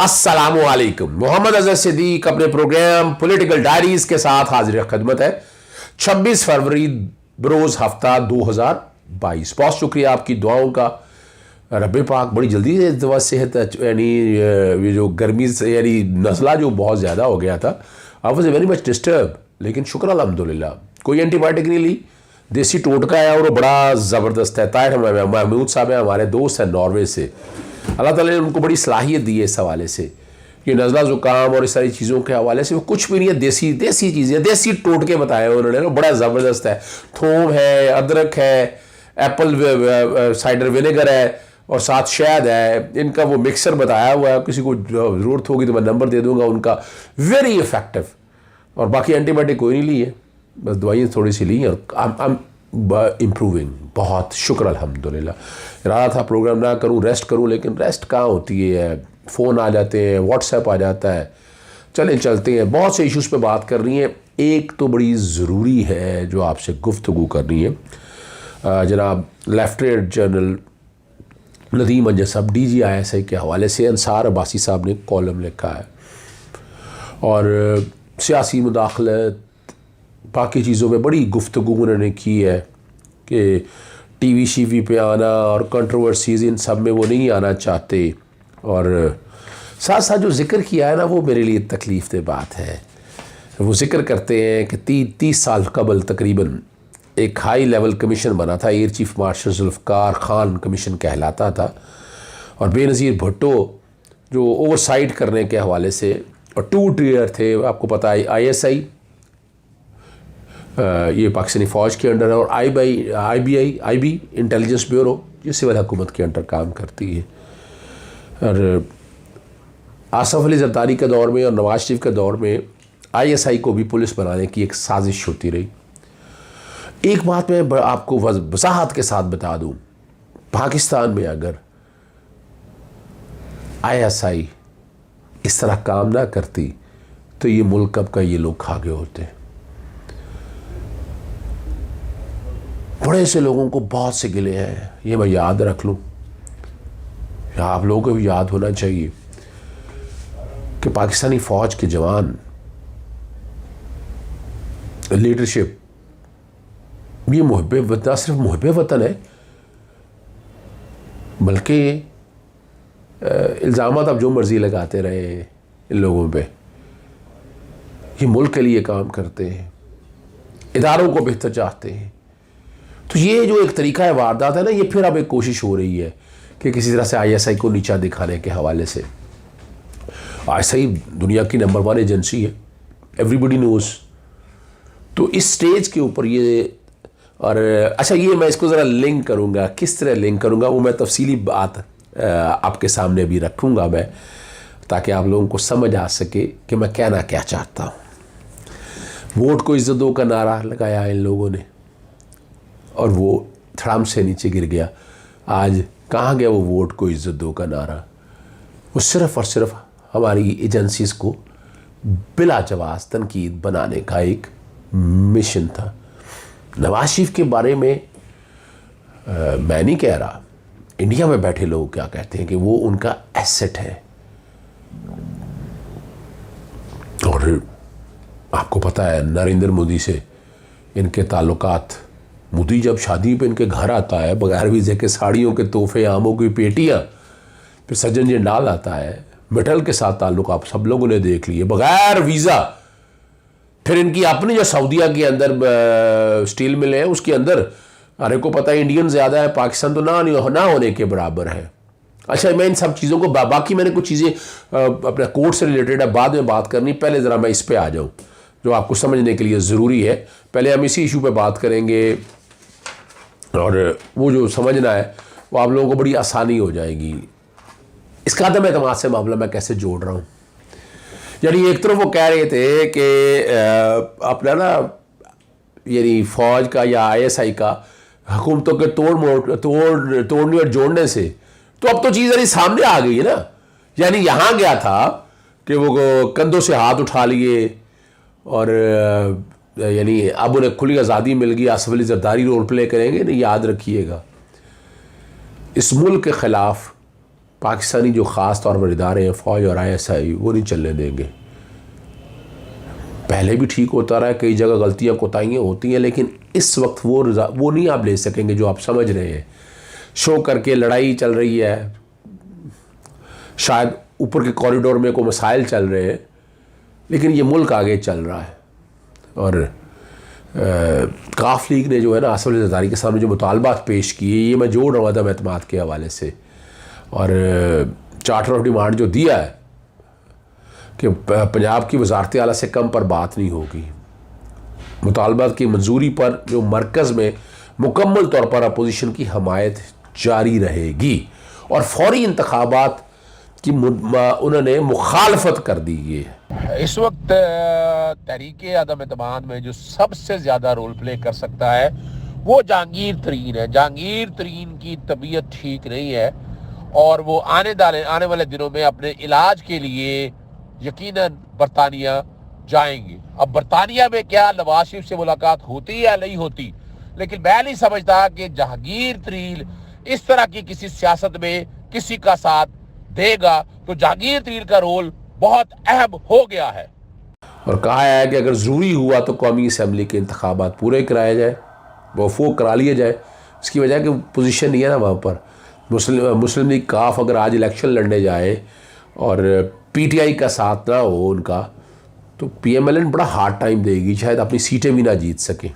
अस्सलामुअलैकुम। मोहम्मद अजहर सिद्दीक अपने programme political diaries के साथ हाजिर खिदमत है। 26 फरवरी बरोज हफ्ता 2022। बहुत शुक्रिया आपकी दुआओं का। रब पाक बड़ी जल्दी से दवा सेहत यानी ये जो गर्मी से यानी नज़ला जो बहुत ज़्यादा हो गया था, I was very much disturb, लेकिन शुक्र अल्हम्दुलिल्लाह कोई एंटीबायोटिक नहीं ली। देसी टोटका है और वो बड़ा ज़बरदस्त है। ताहिर महमूद साहब हैं, हमारे दोस्त हैं नॉर्वे से। अल्लाह ताला ने उनको बड़ी सलाहियत दी है इस हवाले से कि नज़ला ज़ुकाम और इस सारी चीज़ों के हवाले से वो कुछ भी नहीं है, देसी देसी चीज़ें, देसी टोटके बताए उन्होंने, बड़ा ज़बरदस्त है। थोम है, अदरक है, एप्पल साइडर विनेगर है और साथ शहद है। इनका वो मिक्सर बताया हुआ है, किसी को ज़रूरत होगी तो मैं नंबर दे दूंगा उनका। Very effective. और बाकी एंटीबायोटिक कोई नहीं ली है, बस दवाइयाँ थोड़ी सी ली हैं और आई एम इम्प्रूविंग। बहुत शुक्र अल्हम्दुलिल्लाह। इरादा था प्रोग्राम ना करूं, रेस्ट करूं, लेकिन रेस्ट कहाँ होती है, फ़ोन आ जाते हैं, व्हाट्सएप आ जाता है, चलते हैं। बहुत से इश्यूज़ पे बात कर रही हैं। एक तो बड़ी ज़रूरी है जो आपसे गुफ्तगू करनी है। जनाब लेफ्टिनेंट जनरल नदीम अंजद साहब DGISI के हवाले से अंसार अब्बासी साहब ने कॉलम लिखा है और सियासी मुदाखलत बाकी चीज़ों में बड़ी गुफ्तगू उन्होंने की है कि TV शीवी पे आना और कंट्रोवर्सीज़ इन सब में वो नहीं आना चाहते। और साथ साथ जो जिक्र किया है ना, वो मेरे लिए तकलीफ़ दे बात है। वो जिक्र करते हैं कि 30 साल कबल तकरीबन एक हाई लेवल कमीशन बना था, air chief marshal Zulfiqar Khan commission कहलाता था, और बेनज़ीर भुट्टो जो ओवरसाइट करने के हवाले से, और 2 टीयर थे, आपको पता है ISI ये पाकिस्तानी फ़ौज के अंडर है, और IB इंटेलिजेंस ब्यूरो ये सिविल हुकूमत के अंडर काम करती है। और आसफ अली ज़रदारी के दौर में और नवाज शरीफ के दौर में ISI को भी पुलिस बनाने की एक साजिश होती रही। एक बात मैं आपको वजाहत के साथ बता दूं, पाकिस्तान में अगर ISI इस तरह काम ना करती तो ये मुल्क कब का ये लोग खा गए होते। बड़े से लोगों को बहुत से गिले हैं, ये मैं याद रख लूँ, या आप लोगों को भी याद होना चाहिए कि पाकिस्तानी फ़ौज के जवान, लीडरशिप, ये मुहब्बे वतन, ना सिर्फ मुहब्बे वतन है बल्कि इल्ज़ामात आप जो मर्ज़ी लगाते रहे इन लोगों पे, ये मुल्क के लिए काम करते हैं, इदारों को बेहतर चाहते हैं। तो ये जो एक तरीका है वारदात है ना, ये फिर अब एक कोशिश हो रही है कि किसी तरह से ISI को नीचा दिखाने के हवाले से। ISI दुनिया की नंबर 1 एजेंसी है, एवरीबडी नोज़। तो इस स्टेज के ऊपर ये, और अच्छा ये मैं इसको ज़रा लिंक करूँगा, किस तरह लिंक करूँगा वो मैं तफसीली बात आपके सामने भी रखूँगा मैं, ताकि आप लोगों को समझ आ सके कि मैं कहना क्या चाहता हूँ। वोट को इज्जत दो का नारा लगाया इन लोगों ने और वो धड़ाम से नीचे गिर गया। आज कहाँ गया वो वोट को इज्जत दो का नारा? वो सिर्फ़ और सिर्फ हमारी एजेंसीज़ को बिला जवाज़ तनकीद बनाने का एक मिशन था। नवाज शरीफ के बारे में मैं नहीं कह रहा, इंडिया में बैठे लोग क्या कहते हैं कि वो उनका एसेट है। और आपको पता है नरेंद्र मोदी से इनके ताल्लुकात, मोदी जब शादी पे इनके घर आता है बगैर वीज़े के, साड़ियों के तोहफे, आमों की पेटियाँ, फिर सज्जन जिंदाल आता है, मेटल के साथ ताल्लुक आप सब लोगों ने देख लिए, बगैर वीज़ा। फिर इनकी अपनी जो सऊदीया के अंदर स्टील मिल है, उसके अंदर अरे को पता है इंडियन ज़्यादा है, पाकिस्तान तो ना होने के बराबर है। अच्छा, मैं इन सब चीज़ों को बाकी मैंने कुछ चीज़ें अपने कोर्ट से रिलेटेड है, बाद में बात करनी, पहले ज़रा मैं इस पे आ जाऊँ जो आपको समझने के लिए ज़रूरी है। पहले हम इसी इशू पे बात करेंगे और वो जो समझना है वो आप लोगों को बड़ी आसानी हो जाएगी। इसका अदम एतमाद से मामला मैं कैसे जोड़ रहा हूँ। यानी एक तरफ वो कह रहे थे कि अपना ना यानी फ़ौज का या ISI का हुकूमतों के तोड़ने और जोड़ने से, तो अब तो चीज़ यानी सामने आ गई है ना। यानी यहाँ गया था कि वो कंधों से हाथ उठा लिए और यानी अब उन्हें खुली आज़ादी मिल गई, आसफ अली ज़रदारी रोल प्ले करेंगे। नहीं, याद रखिएगा, इस मुल्क के ख़िलाफ़ पाकिस्तानी जो ख़ास तौर पर इदारे हैं, फ़ौज और ISI, वो नहीं चलने देंगे। पहले भी ठीक होता रहा है, कई जगह गलतियाँ कोताहियाँ होती हैं, लेकिन इस वक्त वो नहीं आप ले सकेंगे जो आप समझ रहे हैं। शो करके लड़ाई चल रही है, शायद ऊपर के कॉरिडोर में कोई मसाइल चल रहे हैं, लेकिन ये मुल्क आगे चल रहा है। और काफ लीग ने जो है ना आसिफ अली ज़रदारी के सामने जो मुतालबात पेश किए, ये मैं जोड़ रहा था एतमाद के हवाले से, और चार्टर ऑफ डिमांड जो दिया है कि पंजाब की वजारत आला से कम पर बात नहीं होगी, मुतालबात की मंजूरी पर जो मरकज़ में मुकम्मल तौर पर अपोजिशन की हमायत जारी रहेगी, और फौरी इंतखाबात की उन्होंने मुखालफत कर दी है। इस वक्त तहरीके अदम एतमाद में जो सबसे ज़्यादा रोल प्ले कर सकता है वो जहांगीर तरीन है। जहांगीर तरीन की तबीयत ठीक नहीं है और वो आने वाले दिनों में अपने इलाज के लिए यकीनन बरतानिया जाएंगे। अब बरतानिया में क्या नवाज शरीफ से मुलाकात होती है या नहीं होती, लेकिन मैं नहीं समझता कि जहांगीर तरीन इस तरह की किसी सियासत में किसी का साथ देगा। तो जहांगीर तरीन का रोल बहुत अहम हो गया है। और कहा है कि अगर ज़रूरी हुआ तो कौमी असम्बली के इंतखाबात पूरे कराए जाए, वफूक करा लिए जाए। इसकी वजह कि पोजीशन नहीं है ना वहाँ पर। मुस्लिम लीग काफ अगर आज इलेक्शन लड़ने जाए और PTI का साथ ना हो उनका, तो PMLN बड़ा हार्ड टाइम देगी, शायद अपनी सीटें भी ना जीत सकें।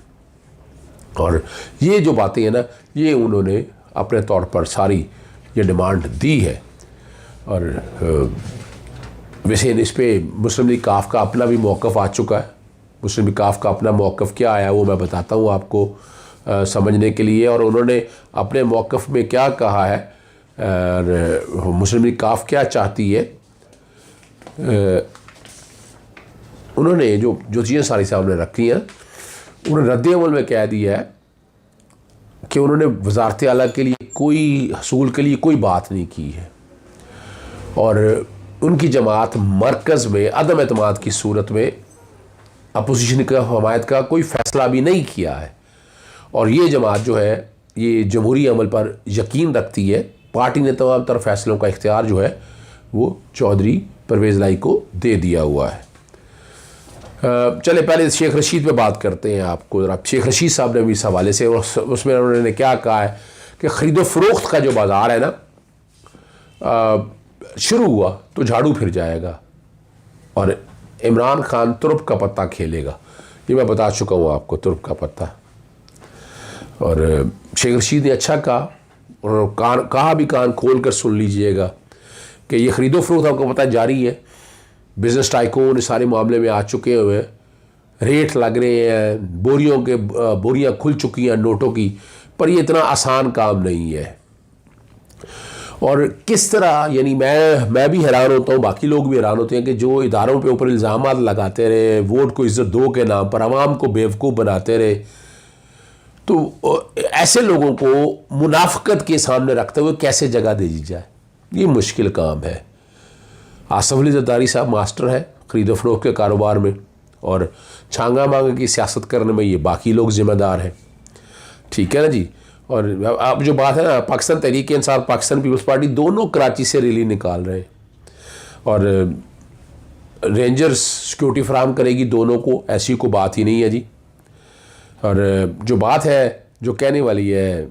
और ये जो बातें हैं ना, ये उन्होंने अपने तौर पर सारी ये डिमांड दी है। और वैसे इस पर मुस्लिम लीग काफ का अपना भी मौक़िफ़ आ चुका है। मुस्लिम लीग काफ का अपना मौक़िफ़ क्या आया वो मैं बताता हूँ आपको समझने के लिए। और उन्होंने अपने मौक़िफ़ में क्या कहा है, मुस्लिम लीग काफ क्या चाहती है, उन्होंने जो चीज़ें सारी सामने रखी हैं, उन्होंने रद्द-ए-अमल में कह दिया है कि उन्होंने वज़ारत आला के लिए कोई हसूल के लिए कोई बात नहीं की है, और उनकी जमात मरकज़ में अदम एतमाद की सूरत में अपोजिशन का हमायत का कोई फ़ैसला भी नहीं किया है। और ये जमात जो है ये जमहूरी अमल पर यकीन रखती है। पार्टी ने तमाम तरह फैसलों का इख्तियार जो है वो चौधरी परवेज़ लाई को दे दिया हुआ है। चले पहले शेख रशीद पे बात करते हैं आपको ज़रा। शेख रशीद साहब ने भी इस हवाले से, उसमें उन्होंने क्या कहा है कि ख़रीदो फ़रोख्त का जो बाज़ार है ना शुरू हुआ तो झाड़ू फिर जाएगा और इमरान खान तुर्प का पत्ता खेलेगा। ये मैं बता चुका हूँ आपको, तुर्प का पत्ता। और शेख रशीद ने अच्छा कहा, और कहा भी कान खोल कर सुन लीजिएगा कि ये ख़रीदो फ़रोख्त आपको पता जारी है। बिज़नेस टाइकून सारे मामले में आ चुके हुए, रेट लग रहे हैं, बोरियां खुल चुकी हैं नोटों की, पर ये इतना आसान काम नहीं है। और किस तरह, यानी मैं भी हैरान होता हूँ, बाकी लोग भी हैरान होते हैं कि जो इदारों पे ऊपर इल्ज़ामात लगाते रहे, वोट को इज़्ज़त दो के नाम पर आवाम को बेवकूफ़ बनाते रहे, तो ऐसे लोगों को मुनाफ़िकत के सामने रखते हुए कैसे जगह दे दी जाए, ये मुश्किल काम है। आसिफ अली ज़रदारी साहब मास्टर है ख़रीदो फ़रोख्त के कारोबार में, और छांगा मांगा की सियासत करने में ये बाकी लोग ज़िम्मेदार हैं। ठीक है ना जी। और अब जो बात है ना, पाकिस्तान तहरीक इंसाफ, पाकिस्तान पीपल्स पार्टी दोनों कराची से रैली निकाल रहे हैं, और रेंजर्स सिक्योरिटी फराहम करेगी दोनों को, ऐसी कोई बात ही नहीं है जी। और जो बात है जो कहने वाली है,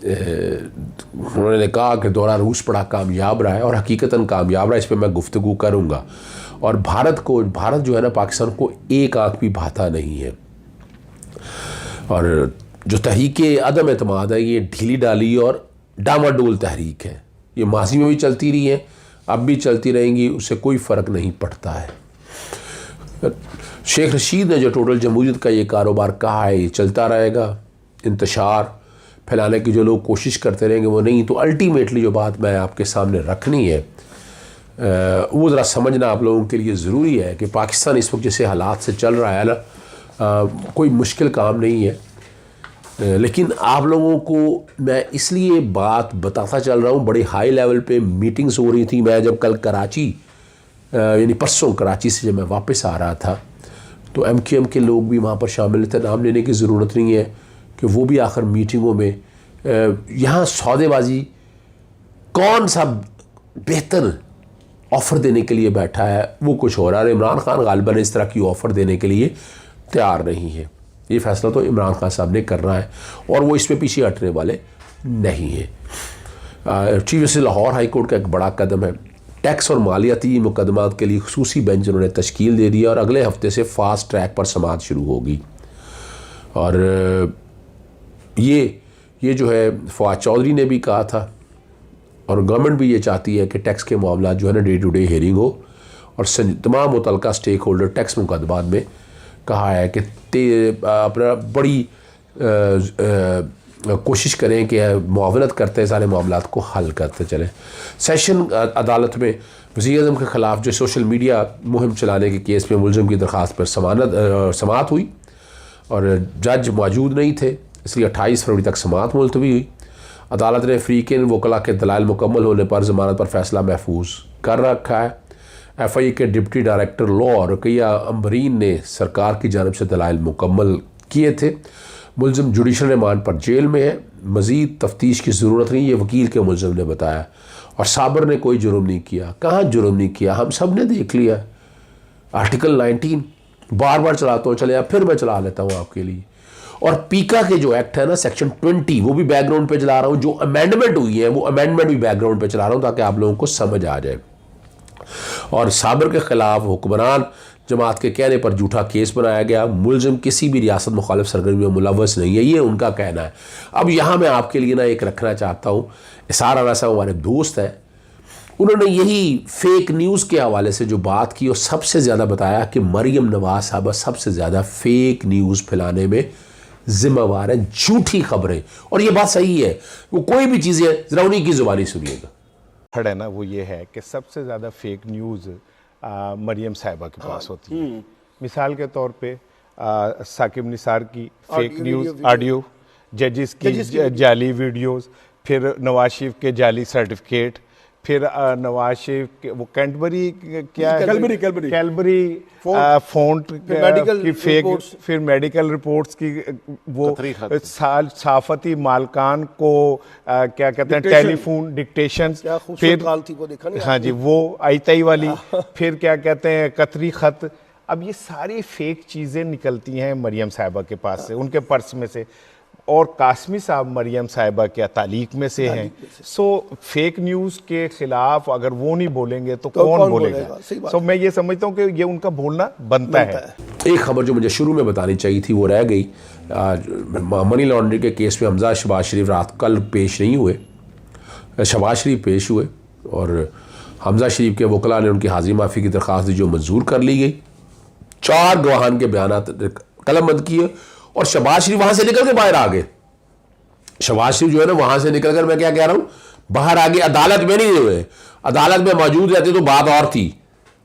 उन्होंने कहा कि दौरा रूस बड़ा कामयाब रहा है, और हकीकतन कामयाब रहा है, इस पर मैं गुफ्तगू करूँगा। और भारत जो है ना, पाकिस्तान को एक आँख भी भाता नहीं है। और जो तहरीके अदम एतमाद है, ये ढीली डाली और डामाडोल तहरीक है। ये माजी में भी चलती रही है, अब भी चलती रहेंगी, उससे कोई फ़र्क नहीं पड़ता है। शेख रशीद ने जो टोटल जमहूरियत का ये कारोबार कहा है, ये चलता रहेगा। इंतशार फैलाने की जो लोग कोशिश करते रहेंगे वो नहीं। तो अल्टीमेटली जो बात मैं आपके सामने रखनी है वो ज़रा समझना आप लोगों के लिए ज़रूरी है कि पाकिस्तान इस वक्त जैसे हालात से चल रहा है ना, कोई मुश्किल काम नहीं है। लेकिन आप लोगों को मैं इसलिए बात बताता चल रहा हूँ, बड़े हाई लेवल पे मीटिंग्स हो रही थी। मैं जब कल कराची, यानी परसों कराची से जब मैं वापस आ रहा था, तो MQM के लोग भी वहाँ पर शामिल थे। नाम लेने की ज़रूरत नहीं है कि वो भी आखिर मीटिंगों में, यहाँ सौदेबाजी कौन सा बेहतर ऑफ़र देने के लिए बैठा है, वो कुछ हो रहा है। इमरान खान गालिबन इस तरह की ऑफ़र देने के लिए तैयार नहीं है। ये फैसला तो इमरान खान साहब ने करना है और वो इसमें पीछे हटने वाले नहीं है। Chief justice Lahore high court का एक बड़ा कदम है। टैक्स और मालियाती मुकदमात के लिए खुसूसी बेंच उन्होंने तश्कील दे दिया और अगले हफ्ते से फास्ट ट्रैक पर समाअत शुरू होगी। और ये जो है फवाद चौधरी ने भी कहा था और गवर्नमेंट भी ये चाहती है कि टैक्स के मामला जो है ना डे टू डे हेयरिंग हो और तमाम मुतल्लिका स्टेक होल्डर टैक्स मुकदमात में कहा है कि अपना बड़ी कोशिश करें कि मुआवनत करते सारे मामलात को हल करते चलें। सेशन अदालत में वज़ीर-ए-आज़म के ख़िलाफ़ जो सोशल मीडिया मुहिम चलाने के केस में मुलज़िम की दरख्वास्त पर समाअत हुई और जज मौजूद नहीं थे, इसलिए 28 फरवरी तक समाअत मुलतवी हुई। अदालत ने फ़रीक़ैन वकला के दलाइल मुकम्मल होने पर ज़मानत पर फ़ैसला महफूज कर रखा है। FIA के deputy director law Ruqaiya Ambreen ने सरकार की जानिब से दलाइल मुकम्मल किए थे। मुलज़िम जुडिशल रिमांड पर जेल में है, मज़ीद तफ्तीश की ज़रूरत नहीं, ये वकील के मुलज़िम ने बताया। और साबर ने कोई जुर्म नहीं किया। कहाँ जुर्म नहीं किया, हम सब ने देख लिया। आर्टिकल 19 बार बार चलाता हूँ, चले फिर मैं चला लेता हूँ आपके लिए। और पीका के जो एक्ट है ना सेक्शन 20, वो भी बैकग्राउंड पे चला रहा हूँ। जो अमेंडमेंट हुई है वो अमेंडमेंट भी बैकग्राउंड पे चला रहा हूँ ताकि आप लोगों को समझ आ जाए। और साबर के ख़िलाफ़ हुक्मरान जमात के कहने पर झूठा केस बनाया गया। मुलज़िम किसी भी रियासत मुखालिफ सरगर्मी में मुलव्वस नहीं है, ये उनका कहना है। अब यहाँ मैं आपके लिए ना एक रखना चाहता हूँ, इसार अला साहब हमारे दोस्त हैं, उन्होंने यही फेक न्यूज़ के हवाले से जो बात की और सबसे ज़्यादा बताया कि मरियम नवाज़ साहबा सबसे ज़्यादा फेक न्यूज़ फैलाने में जिम्मेवार है, झूठी खबरें। और ये बात सही है, वो कोई भी चीज़ है ज़रा उन्हीं की ज़ुबानी सुनिएगा। खड़ा है ना, वो ये है कि सबसे ज़्यादा फेक न्यूज़ मरियम साहिबा के पास होती है। मिसाल के तौर पे साकिब निसार की फेक न्यूज़ ऑडियो, जजेस की जाली वीडियोस, फिर नवाज शरीफ के जाली सर्टिफिकेट, फिर नवाज शरीफ के वो कैडबरी क्या है, कैलबरी फ़ॉन्ट की फेक, फिर मेडिकल रिपोर्ट्स की वो सहाफ़ती मालकान को क्या कहते हैं टेलीफोन डिक्टेशन, फिर हाँ जी वो आईताई वाली, फिर क्या कहते हैं कतरी ख़त। अब ये सारी फेक चीज़ें निकलती हैं मरियम साहिबा के पास से, उनके पर्स में से। और कासमी साहब मरियम साहिबा के तालीक में से हैं। सो फेक न्यूज़ के ख़िलाफ़ अगर वो नहीं बोलेंगे तो कौन बोलेगा? सो मैं ये समझता हूँ कि ये उनका बोलना बनता है। एक खबर जो मुझे शुरू में बतानी चाहिए थी वो रह गई। मनी लॉन्ड्रिंग के केस में हमजा शहबाज शरीफ रात कल पेश नहीं हुए, शहबाज शरीफ पेश हुए और हमजा शरीफ के वकला ने उनकी हाजिरी माफ़ी की दरख्वास्त जो मंजूर कर ली गई। 4 गवाहान के बयान कलमबंद किए और शहबाज शरीफ वहां से निकल के बाहर आ गए। शहबाज शरीफ जो है ना वहां से निकल कर, मैं क्या कह रहा हूं, बाहर आ गए। अदालत में नहीं हुए, अदालत में मौजूद रहते तो बात और थी।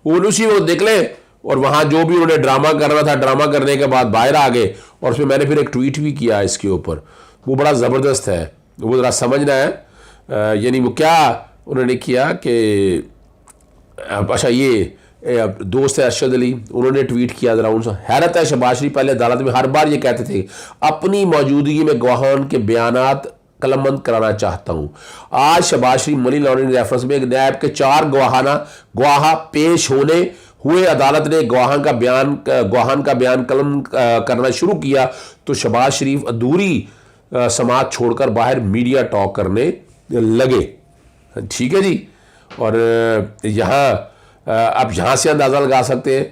वो उसी वक्त निकले और वहां जो भी उन्होंने ड्रामा करना था, ड्रामा करने के बाद बाहर आ गए। और उसमें मैंने फिर एक ट्वीट भी किया इसके ऊपर, वो बड़ा ज़बरदस्त है, वो ज़रा समझना है। यानी वो क्या उन्होंने किया कि अच्छा ये दोस्त है अरशद अली, उन्होंने ट्वीट किया, जरा उनसे हैरत है। शहबाज शरीफ पहले अदालत में हर बार ये कहते थे अपनी मौजूदगी में गवाहान के बयानात कलमबंद कराना चाहता हूं। आज शहबाज शरीफ मनी लॉन्ड्रिंग रेफरेंस में नैब के 4 गवाह पेश होने हुए। अदालत ने गवाहान का बयान कलम करना शुरू किया तो शहबाज शरीफ अधूरी समाअत छोड़कर बाहर मीडिया टॉक करने लगे। ठीक है जी। और यहाँ आप यहाँ से अंदाज़ा लगा सकते हैं,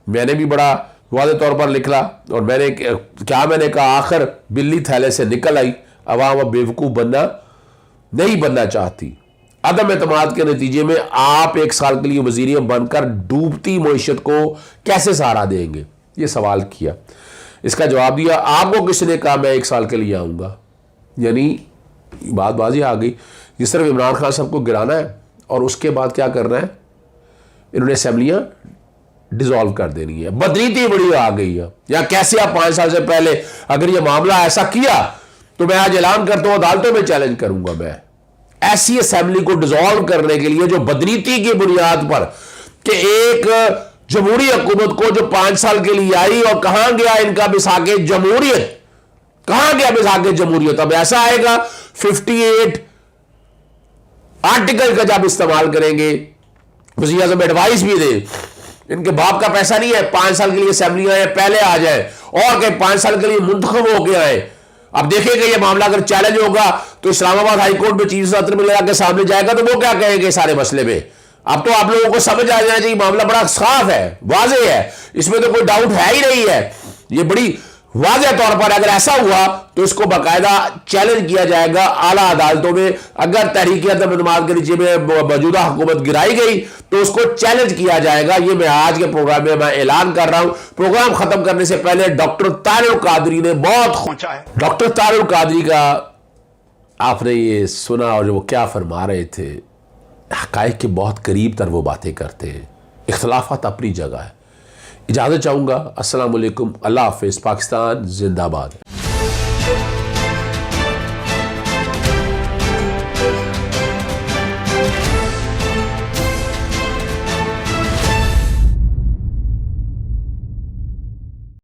मैंने भी बड़ा वादे तौर पर लिखला और मैंने कहा आखिर बिल्ली थैले से निकल आई। अवाम अब बेवकूफ़ नहीं बनना चाहती। अदम एतमाद के नतीजे में आप 1 साल के लिए वज़ीर बनकर डूबती मईशत को कैसे सहारा देंगे, ये सवाल किया। इसका जवाब दिया, आपको किसने कहा मैं 1 साल के लिए आऊँगा। यानी बात बाजी आ गई। जिस तरफ इमरान खान साहब को गिराना है और उसके बाद क्या करना है, इन्होंने असेंबलियां डिसॉल्व कर देनी है। बदनीति बड़ी आ गई है। या कैसे आप 5 साल से पहले अगर ये मामला ऐसा किया तो मैं आज ऐलान करता हूं अदालतों में चैलेंज करूंगा मैं ऐसी असेंबली को डिसॉल्व करने के लिए जो बदनीति की बुनियाद पर कि एक जमहूरी हुकूमत को जो 5 साल के लिए आई और कहां गया इनका मिसाके जमहूरियत, कहां गया मिसाके जमहूरियत। अब ऐसा आएगा 58 आर्टिकल का जब इस्तेमाल करेंगे, वज़ीर आज़म एडवाइस भी दे, इनके बाप का पैसा नहीं है 5 साल के लिए असेंबली आए पहले आ जाए, और कहीं 5 साल के लिए मुंतखब होके आए। अब देखेंगे ये मामला अगर चैलेंज होगा तो इस्लामाबाद हाईकोर्ट में चीफ सत्र में लगा के सामने जाएगा तो वो क्या कहेंगे सारे मसले में। अब तो आप लोगों को समझ आ जाना चाहिए मामला बड़ा साफ है, वाज़ेह है, इसमें तो कोई डाउट है ही नहीं है। ये बड़ी वाज़ेह तौर पर अगर ऐसा हुआ तो इसको बाकायदा चैलेंज किया जाएगा आला अदालतों में। अगर तहरीक अदम एतमाद के नीचे में मौजूदा हुकूमत गिराई गई तो उसको चैलेंज किया जाएगा। ये मैं आज के प्रोग्राम में मैं ऐलान कर रहा हूं। प्रोग्राम खत्म करने से पहले डॉक्टर तारिक कादरी ने बहुत खोचा है। डॉक्टर तारिक कादरी का आपने ये सुना और वो क्या फरमा रहे थे, हक़ाइक़ के बहुत करीब तर वो बातें करते हैं। इख्तलाफात अपनी जगह है। इजाज़त चाहूँगा। अस्सलाम वालेकुम, अल्लाह हाफ़िज़, पाकिस्तान जिंदाबाद।